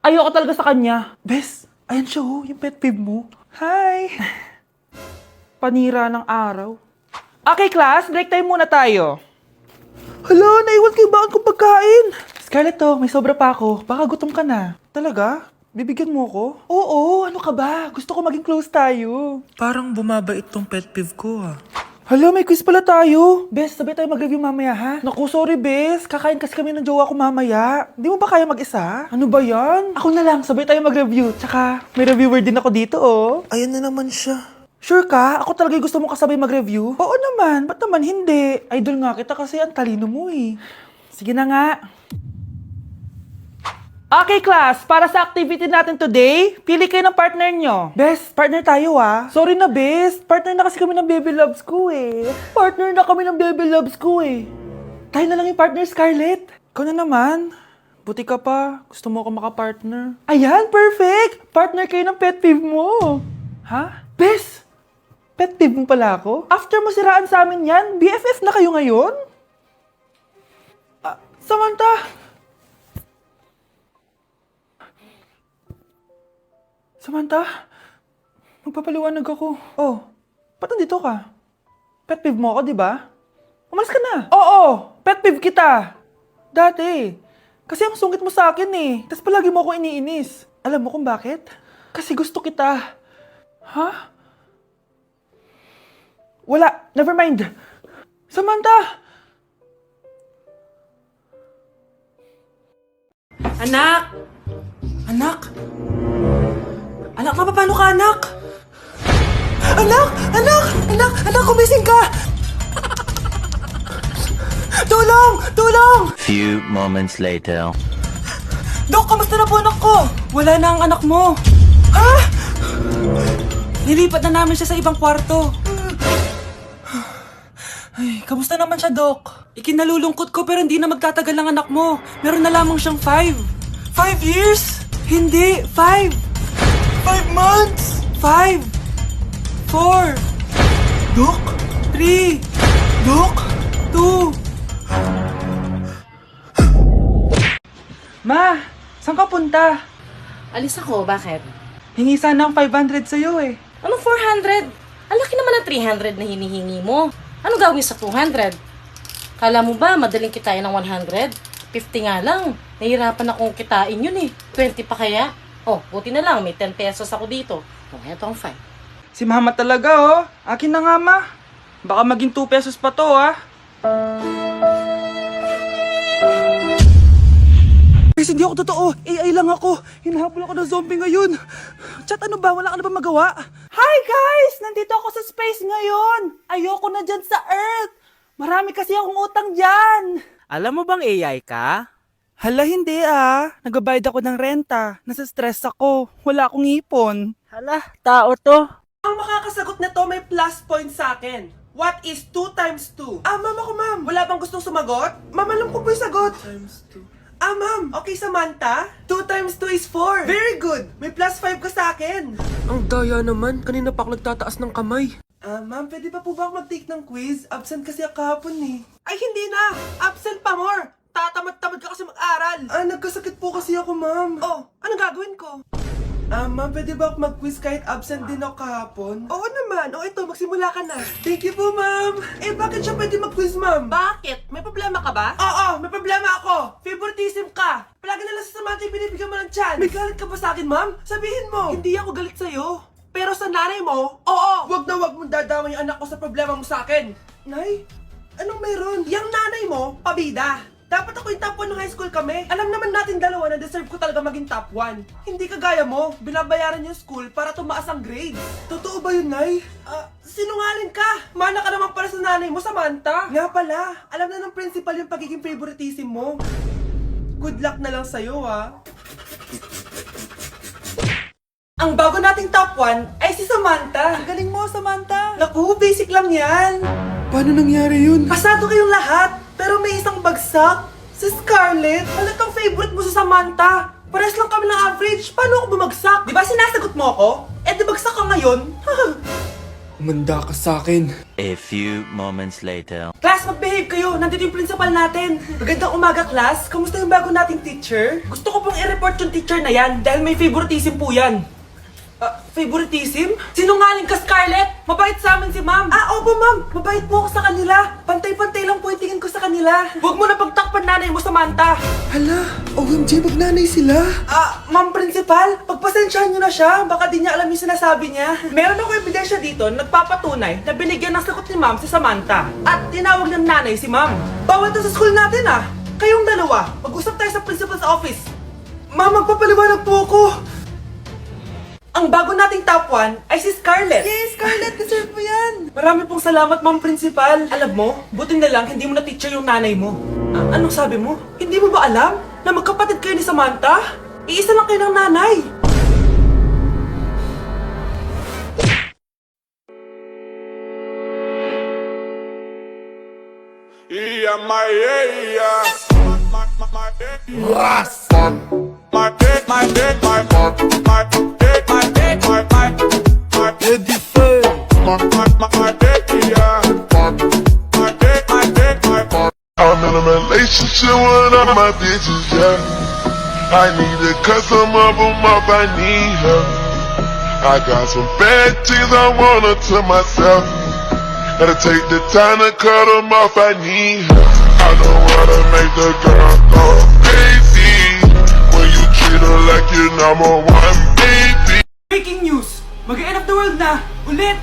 Ayoko talaga sa kanya. Bes, ayan siya oh, yung pet peeve mo. Hi! Panira ng araw. Okay, class, break time muna tayo. Hala, naiwan ko yung baon kong pagkain. Scarlett to, may sobra pa ako. Baka gutom ka na. Talaga? Bibigyan mo ko? Oo, ano ka ba? Gusto ko maging close tayo. Parang bumabait tong pet peeve ko ah. Hala, may quiz pala tayo. Bes, sabay tayo mag-review mamaya ha? Naku, sorry Bes. Kakain kasi kami ng jowa ko mamaya. Di mo ba kaya mag-isa? Ano ba yan? Ako na lang, sabay tayo mag-review. Tsaka, may reviewer din ako dito oh. Ayan na naman siya. Sure ka? Ako talaga yung gusto mo kasabay mag-review? Oo naman, ba't naman hindi? Idol nga kita kasi ang talino mo eh. Sige na nga. Okay, class. Para sa activity natin today, pili kayo ng partner nyo. Best, partner tayo ah. Sorry na, best. Partner na kasi kami ng baby loves ko eh. Partner na kami ng baby loves ko eh. Tayo na lang yung partner, Scarlett. Ikaw na naman. Buti ka pa. Gusto mo ako makapartner. Ayan, perfect! Partner kayo ng pet peeve mo. Ha? Best! Pet peeve mo pala ako? After mo siraan sa amin yan, BFF na kayo ngayon? Samantha! Samantha, magpapaliwanag ako. Oh, ba't nandito ka? Pet peeve mo ako, di ba? Umalis ka na. Oo, pet peeve kita. Dati. Kasi ang sungit mo sa akin eh. Tapos palagi mo ako iniinis. Alam mo kung bakit? Kasi gusto kita. Ha? Wala, never mind. Samantha! Anak! Anak? Anak, paano ka, anak? Anak! Anak! Anak! Anak, kumising ka! Tulong! Tulong! Few moments later. Dok, kamusta na po anak ko? Wala na ang anak mo. Ha? Nilipat na namin siya sa ibang kwarto. Ay, kamusta naman siya, Dok? Ikinalulungkot ko pero hindi na magtatagal ang anak mo. Meron na lamang siyang 5. 5 years? Hindi, 5. 5 months? 5. 4. Dok? 3. Dok? 2. Ma, saan ka punta? Alis ako, bakit? Hingi sana ang 500 sa'yo eh. Anong 400? Ang laki naman ng 300 na hinihingi mo. Ano gawin sa 200? Kala mo ba madaling kitain ng 100? 50 nga lang. Nahihirapan akong kitain yun eh. 20 pa kaya? Oh, buti na lang. May 10 pesos ako dito. Oh, eto ang 5. Si mama talaga oh. Akin na nga ma. Baka maging 2 pesos pa to ah. Guys, hindi ako totoo. AI lang ako. Hinahabol ako ng zombie ngayon. Chat, ano ba? Wala ka na ba magawa? Hi guys! Nandito ako sa space ngayon. Ayoko na dyan sa Earth. Marami kasi akong utang dyan. Alam mo bang AI ka? Hala, hindi ah. Nagbabayad ako ng renta. Nasa stress ako. Wala akong ipon. Hala, tao to. Ang makakasagot na to may plus point sa akin. What is 2 times 2? Ma'am ako, ma'am. Wala bang gustong sumagot? Ma'am, alam ko po yung sagot. 2 times 2. Ma'am. Okay, Samantha. 2 times 2 is 4. Very good. May plus 5 ka sa akin. Ang daya naman. Kanina pa ako nagtataas ng kamay. Ma'am, pwede pa po ba ako mag-take ng quiz? Absent kasi ako kahapon eh. Ay, hindi na. Absent pa more. Tatamad-tamad ka kasi mag-aral. Nagkasakit po kasi ako, ma'am. Oh, anong gagawin ko? Ma'am, pwede ba ako mag-quiz kahit absent din ako kahapon? Oo naman. O ito, magsimula ka na. Thank you po, ma'am. Bakit siya pwede mag-quiz, ma'am? Bakit? May problema ka ba? Oo, may problema ako. Favoritism ka. Palagi na lang sa Samantha yung binibigyan mo ng chance. May galit ka ba sa akin, ma'am? Sabihin mo. Hindi ako galit sa'yo. Pero sa nanay mo, oo. Wag na wag mong dadama yung anak ko sa problema mo sa akin. Nay, anong meron? Yang nanay mo, pabida. Dapat ako yung top 1 ng high school kami. Alam naman natin dalawa na deserve ko talaga maging top 1. Hindi kagaya mo, binabayaran yung school para tumaas ang grades. Totoo ba yun, Nay? Sinungaling ka! Mana ka naman para sa nanay mo, Samantha. Nga pala, alam na ng principal yung pagiging favoritism mo. Good luck na lang sa'yo, ha? Ang bago nating top 1 ay si Samantha. Ang galing mo, Samantha. Naku, basic lang yan. Paano nangyari yun? Pasado kayong lahat, pero may isang bagsak. Si Scarlett, halatang favorite mo sa Samantha. Pares lang kami ng average. Paano ako bumagsak? Di ba sinasagot mo ako? Di bagsak ka ngayon? Umanda ka sa akin. A few moments later. Class, mag-behave kayo! Nandito yung principal natin! Magandang umaga, class! Kamusta yung bago nating teacher? Gusto ko pong i-report yung teacher na yan dahil may favoritism po yan. Favoritism? Sinungaling ka, Scarlett! Mabait sa amin si ma'am! Opo ma'am! Mabait po ako sa kanila! Pantay-pantay lang po yung tingin ko sa kanila! Huwag mo na pagtakpan nanay mo, Samantha! Hala! OMG, magnanay sila! Ma'am principal, pagpasensyahan niyo na siya. Baka di niya alam yung sinasabi niya. Meron ako ebidensya dito na nagpapatunay na binigyan ng sagot ni ma'am si Samantha. At tinawag ng nanay si ma'am. Bawal to sa school natin Kayong dalawa, mag-usap tayo sa principal's office. Ma'am, magpapaliwanag po ako. Ang bago nating top 1 ay si Scarlett. Yes, Scarlett, deserve mo yan. Marami pong salamat, ma'am principal. Alam mo, buti na lang hindi mo na teacher yung nanay mo. Anong sabi mo? Hindi mo ba alam na magkapatid kayo ni Samantha? Iisa lang kayo ng nanay. I'm in a relationship with all my bitches, yeah. I need her 'cause some of them up, I need her. I got some bad things I want her to myself. Gotta take the time to cut them off, I need her. I don't wanna make the girl go crazy when you treat her like your number one baby. Breaking news! Mag-end of the world na! Ulit!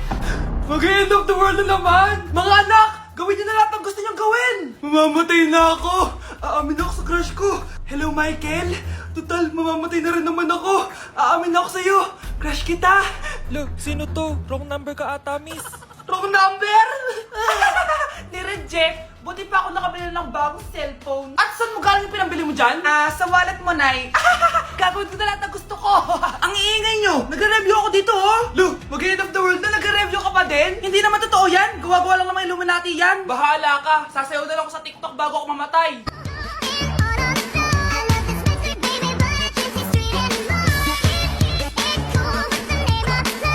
Mag-end of the world na naman! Mga anak! Gawin niyo na lahat ng gusto niyong gawin! Mamamatay na ako! Aamin ako sa crush ko! Hello, Michael! Total, mamamatay na rin naman ako! Aamin ako sa'yo! Crush kita! Lo, sino to? Wrong number ka ata, miss. Wrong number! Ni-reject! Buti pa ako nakabili ng bagong cellphone. At saan mo galing yung pinambili mo dyan? Sa wallet mo, Nay. Gagawin ko na lahat ng gusto ko. Ang iingay nyo! Nagre-review ako dito, Lu, mag-end of the world na nagre-review ka pa din? Hindi naman totoo yan. Gawa-gawa lang naman Illuminati yan. Bahala ka. Sasayaw na lang ako sa TikTok bago ako mamatay.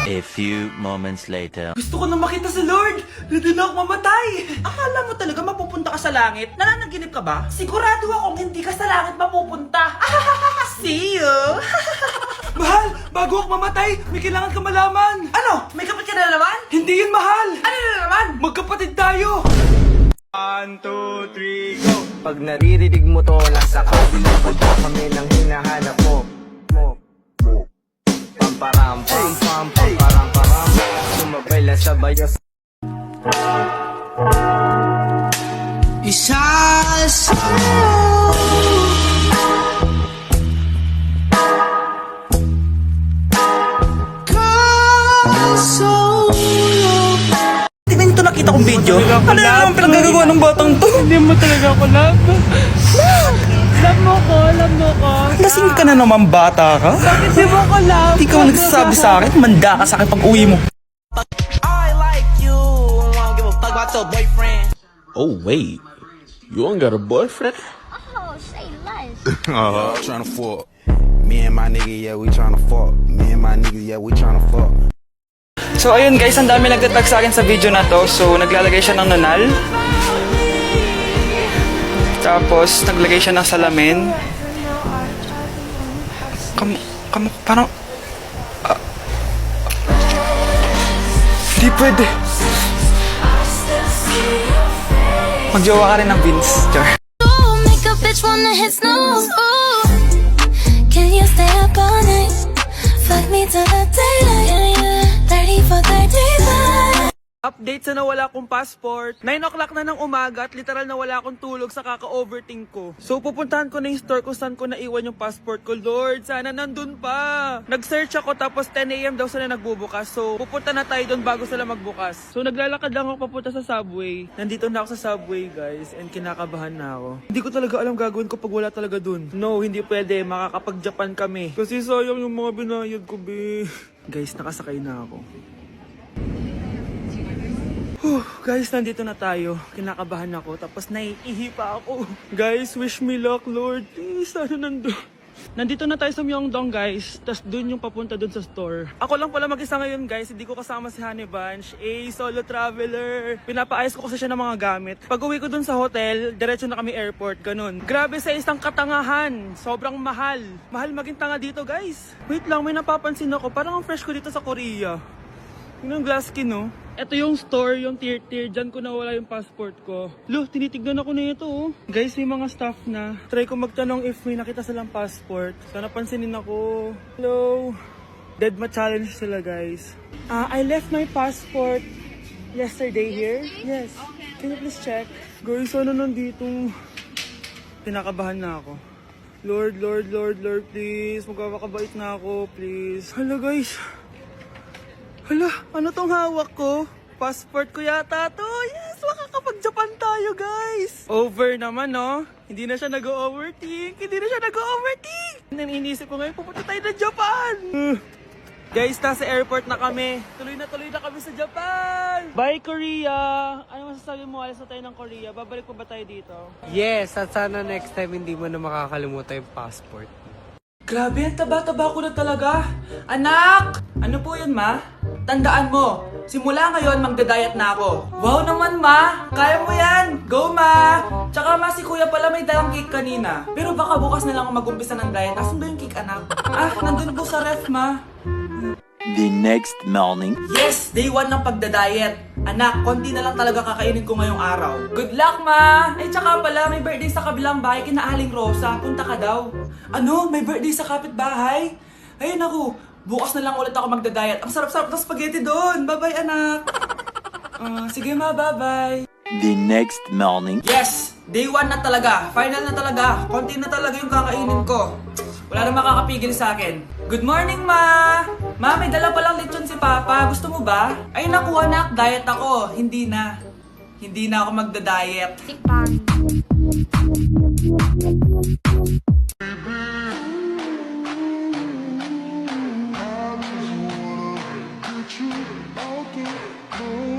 A few moments later. Gusto ko na makita si Lord! Ready na ako mamatay! Akala mo talaga mapupunta ka sa langit? Nananaginip ka ba? Sigurado akong hindi ka sa langit mapupunta! See you! Mahal! Bago ako mamatay, may kailangan ka malaman! Ano? May kapatid ka na naman? Hindi yun, mahal! Ano na naman? Magkapatid tayo! 1, 2, 3, go! Pag naririnig mo to, nasa kabilang banda kami ng hinahanap mo. Pamparam, pam, pam, pamparam, param. Sumabay lang sa bayos. Tingnan nito, nakita kong video. Ano naman pinagagawa ng batang to? Hindi mo talaga ako love. Love mo ko. Lasing ka na naman, bata ka? Bakit di mo ko love? Hindi ka nagsasabi sa akin, manda ka sa akin pag uwi mo. Oh wait, you ain't got a boyfriend? Oh, say less. Trying to fuck. Me and my nigga, yeah, we tryna fuck. Me and my nigga, yeah, we tryna fuck. So ayun guys, ang dami nagtatag sa akin sa video na to. So naglalagay siya ng nunal. Tapos naglagay siya ng salamin. Parang... Di pwede. Magjowa ka rin ng Vince, Char. Make a bitch wanna hit snooze. Ooh, can you stay up all night? Fuck me till the daylight. 30 for 35. Update sa nawala kong passport. 9 o'clock na ng umaga at literal na wala akong tulog sa kaka-overthink ko. So pupuntahan ko na yung store kung saan ko naiwan yung passport ko. Lord, sana nandun pa. Nag-search ako tapos 10 AM daw sila nagbubukas. So pupunta na tayo doon bago sila magbukas. So naglalakad lang ako papunta sa subway. Nandito na ako sa subway guys and kinakabahan na ako. Hindi ko talaga alam gagawin ko pag wala talaga dun. No, hindi pwede. Makakapag-Japan kami. Kasi sayang yung mga binayad ko, be. Guys, nakasakay na ako. Guys, nandito na tayo. Kinakabahan ako. Tapos naiihi pa ako. Guys, wish me luck, Lord. Please, sana nandun. Nandito na tayo sa Myeongdong guys, tas dun yung papunta dun sa store. Ako lang pala mag-isa ngayon guys, hindi ko kasama si Honey Bunch, solo traveler. Pinapaayos ko kasi siya ng mga gamit. Pag uwi ko dun sa hotel, diretso na kami airport, ganun. Grabe sa isang katangahan, sobrang mahal. Mahal maging tanga dito guys. Wait lang, may napapansin ako, parang ang fresh ko dito sa Korea. Yun ang glass skin, no? Ito yung store, yung tier. Diyan ko nawala yung passport ko. Lo, tinitignan ako na ito, oh. Guys, may mga staff na. Try ko magtanong if may nakita silang passport. Sana pansinin ako. Hello? Deadma challenge sila, guys. I left my passport yesterday here. Yes. Can you please check? Guys, ano nandito? Pinakabahan na ako. Lord, please. Magkakabait na ako, please. Hala, guys. Hala, ano tong hawak ko? Passport ko yata to. Yes, makakapag-Japan tayo, guys. Over naman, no? Hindi na siya nag-overthink. Iniisip ko ngayon, pupunta tayo na Japan. Guys, nasa airport na kami. Tuloy na kami sa Japan. Bye, Korea. Ano masasabi mo? Alis na tayo ng Korea. Babalik pa ba tayo dito? Yes, at sana next time hindi mo na makakalimutan yung passport. Grabe, ang taba-taba ko na talaga. Anak! Ano po yun, ma? Tandaan mo, simula ngayon magdadayat na ako. Wow naman, ma! Kaya mo yan! Go, ma! Tsaka ma, si kuya pala may dalang cake kanina. Pero baka bukas na lang ako mag-umpisa ng diet. Asan ba yung cake, anak? Nandun po sa ref, ma. The next morning. Yes! Day 1 ng pagdadayet. Anak, konti na lang talaga kakainin ko ngayong araw. Good luck, ma! Ay, tsaka pala, may birthday sa kabilang bahay kina Aling Rosa. Punta ka daw. Ano? May birthday sa kapitbahay? Ay, naku. Bukas na lang ulit ako magdadayet. Ang sarap-sarap ng spaghetti doon. Bye-bye, anak. Sige, ma. Bye-bye. The next morning. Yes! Day 1 na talaga. Final na talaga. Konti na talaga yung kakainin ko. Wala na makakapigil sa akin. Good morning, ma! Ma, may dala palang lechon si Papa. Gusto mo ba? Ay, naku, anak. Diet ako. Hindi na. Hindi na ako magda-diet. Get you out the door.